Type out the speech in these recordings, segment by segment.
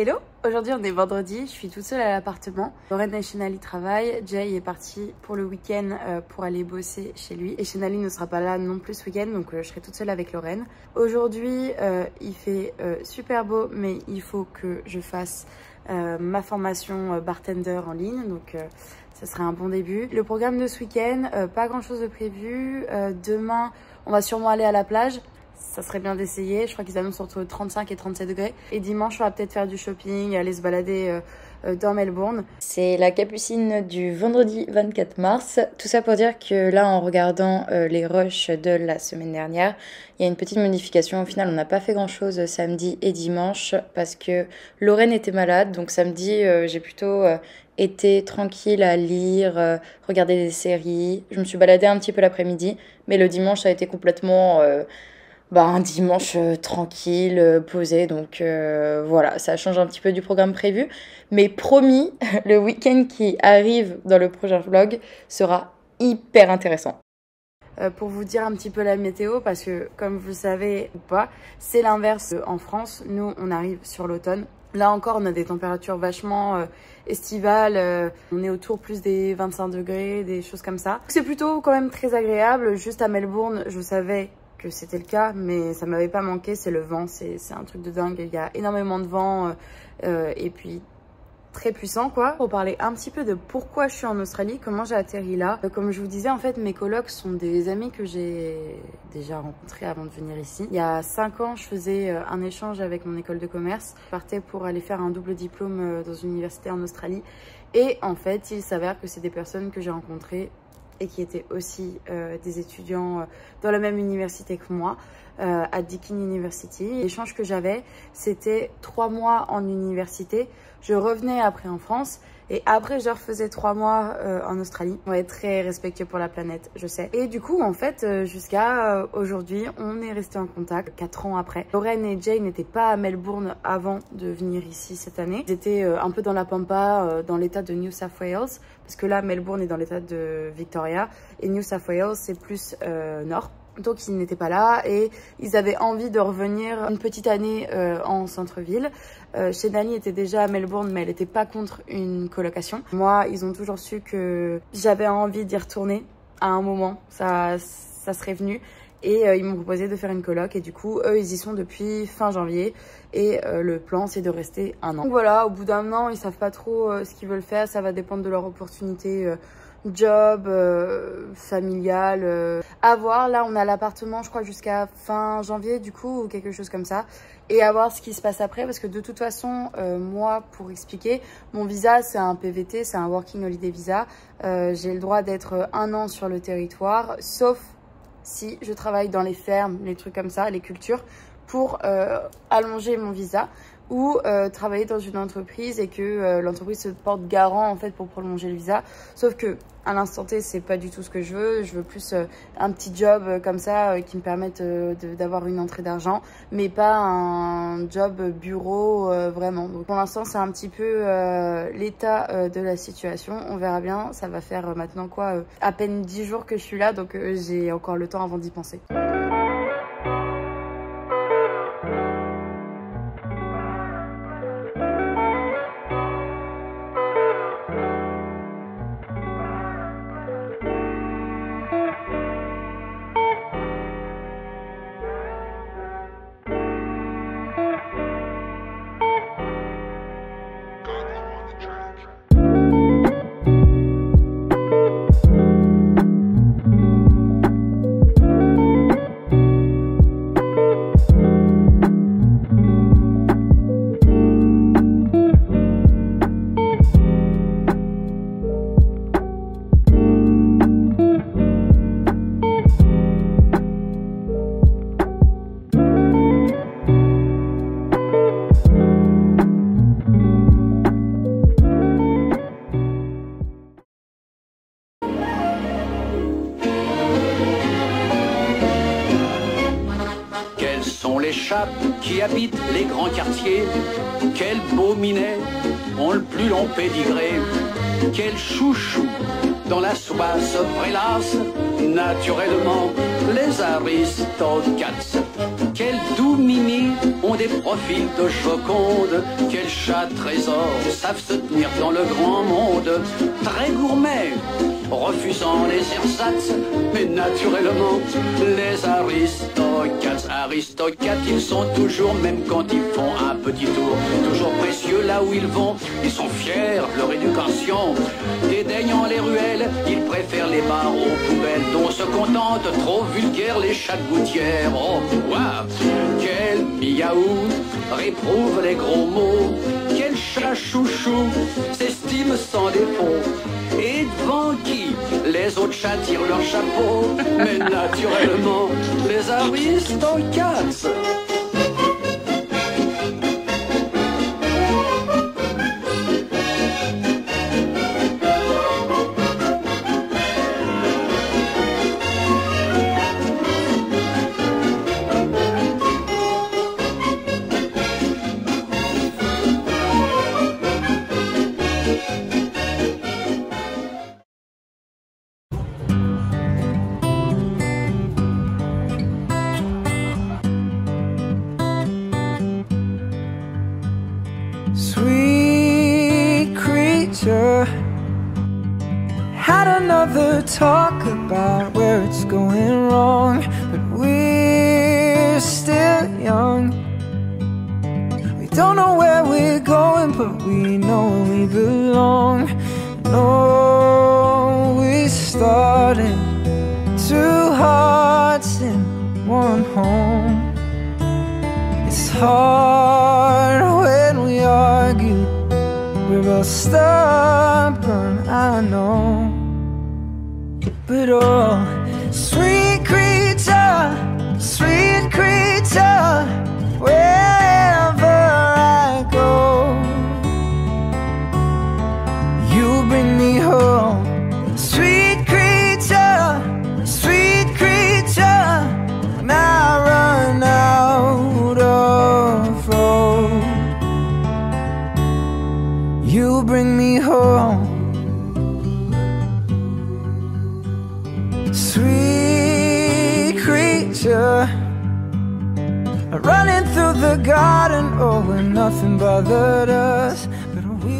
Hello, aujourd'hui on est vendredi, je suis toute seule à l'appartement. Lorraine et Shenali travaillent, Jay est parti pour le week-end pour aller bosser chez lui. Et Shenali ne sera pas là non plus ce week-end, donc je serai toute seule avec Lorraine. Aujourd'hui il fait super beau, mais il faut que je fasse ma formation bartender en ligne, donc ça serait un bon début. Le programme de ce week-end, pas grand chose de prévu. Demain on va sûrement aller à la plage. Ça serait bien d'essayer, je crois qu'ils annoncent entre 35 et 37 degrés. Et dimanche, on va peut-être faire du shopping, aller se balader dans Melbourne. C'est la capucine du vendredi 24 mars. Tout ça pour dire que là, en regardant les rushs de la semaine dernière, il y a une petite modification. Au final, on n'a pas fait grand-chose samedi et dimanche parce que Lorraine était malade. Donc samedi, j'ai plutôt été tranquille à lire, regarder des séries. Je me suis baladée un petit peu l'après-midi, mais le dimanche, ça a été complètement... un dimanche tranquille, posé, donc voilà, ça change un petit peu du programme prévu. Mais promis, le week-end qui arrive dans le prochain vlog sera hyper intéressant. Pour vous dire un petit peu la météo, parce que comme vous le savez ou pas, c'est l'inverse en France. Nous, on arrive sur l'automne. Là encore, on a des températures vachement estivales. On est autour plus des 25 degrés, des choses comme ça. C'est plutôt quand même très agréable. Juste à Melbourne, je savais que c'était le cas, mais ça m'avait pas manqué, c'est le vent, c'est un truc de dingue. Il y a énormément de vent et puis très puissant quoi. Pour parler un petit peu de pourquoi je suis en Australie, comment j'ai atterri là. Comme je vous disais, en fait, mes colocs sont des amis que j'ai déjà rencontrés avant de venir ici. Il y a 5 ans, je faisais un échange avec mon école de commerce. Je partais pour aller faire un double diplôme dans une université en Australie. Et en fait, il s'avère que c'est des personnes que j'ai rencontrées et qui étaient aussi des étudiants dans la même université que moi, à Deakin University. L'échange que j'avais, c'était 3 mois en université. Je revenais après en France et après je refaisais 3 mois en Australie. On est très respectueux pour la planète, je sais. Et du coup, en fait, jusqu'à aujourd'hui, on est resté en contact 4 ans après. Lorraine et Jay n'étaient pas à Melbourne avant de venir ici cette année. Ils étaient un peu dans la pampa, dans l'état de New South Wales, parce que là, Melbourne est dans l'état de Victoria et New South Wales, c'est plus nord. Donc ils n'étaient pas là et ils avaient envie de revenir une petite année en centre-ville. Shenali était déjà à Melbourne, mais elle n'était pas contre une colocation. Moi, ils ont toujours su que j'avais envie d'y retourner à un moment, ça serait venu. Et ils m'ont proposé de faire une coloc et du coup, eux, ils y sont depuis fin janvier. Et le plan, c'est de rester 1 an. Donc voilà, au bout d'1 an, ils savent pas trop ce qu'ils veulent faire. Ça va dépendre de leur opportunité job, familial, à voir. Là, on a l'appartement, je crois, jusqu'à fin janvier, du coup, ou quelque chose comme ça. Et à voir ce qui se passe après, parce que de toute façon, moi, pour expliquer, mon visa, c'est un PVT, c'est un Working Holiday Visa. J'ai le droit d'être 1 an sur le territoire, sauf si je travaille dans les fermes, les trucs comme ça, les cultures, pour allonger mon visa ou travailler dans une entreprise et que l'entreprise se porte garant en fait pour prolonger le visa. Sauf que à l'instant T, c'est pas du tout ce que je veux. Je veux plus un petit job comme ça qui me permette d'avoir une entrée d'argent, mais pas un job bureau vraiment. Donc pour l'instant, c'est un petit peu l'état de la situation. On verra bien. Ça va faire maintenant quoi à peine 10 jours que je suis là, donc j'ai encore le temps avant d'y penser. Les chapes qui habitent les grands quartiers, quels beaux minets ont le plus long pédigré, quel chouchou dans la soupasse prélasse, naturellement les Aristocats, quel doux mimi ont des profils de Joconde. Quels chats trésors savent se tenir dans le grand monde. Très gourmets, refusant les ersatz, mais naturellement les aristocates, ils sont toujours, même quand ils font un petit tour, toujours précieux là où ils vont. Ils sont fiers de leur éducation, dédaignant les ruelles, ils préfèrent les bars aux poubelles, dont se contentent trop vulgaires les chats de gouttière. Oh, wow. Quel miaou réprouve les gros mots, quel chat chouchou s'estime sans défaut. Et devant qui les autres chats tirent leur chapeau, mais naturellement les aristocates. Sweet creature, had another talk about where it's going wrong, but we're still young. We don't know where we're going, but we know we belong. No, we started two hearts in one home. It's hard when we argue, we're both stubborn, I know. But oh, sweet creature, wherever I go, you bring me home. Sweet creature, when I run out of road, you bring me home. Sweet creature, running through the garden, oh, when nothing bothered us but we.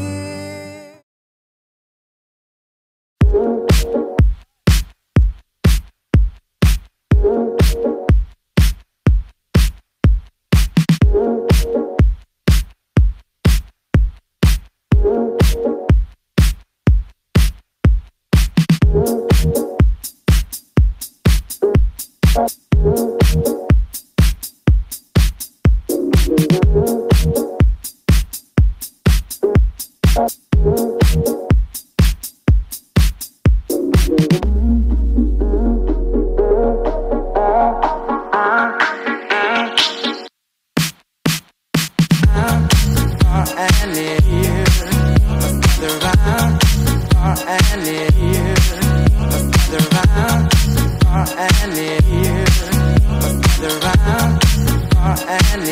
And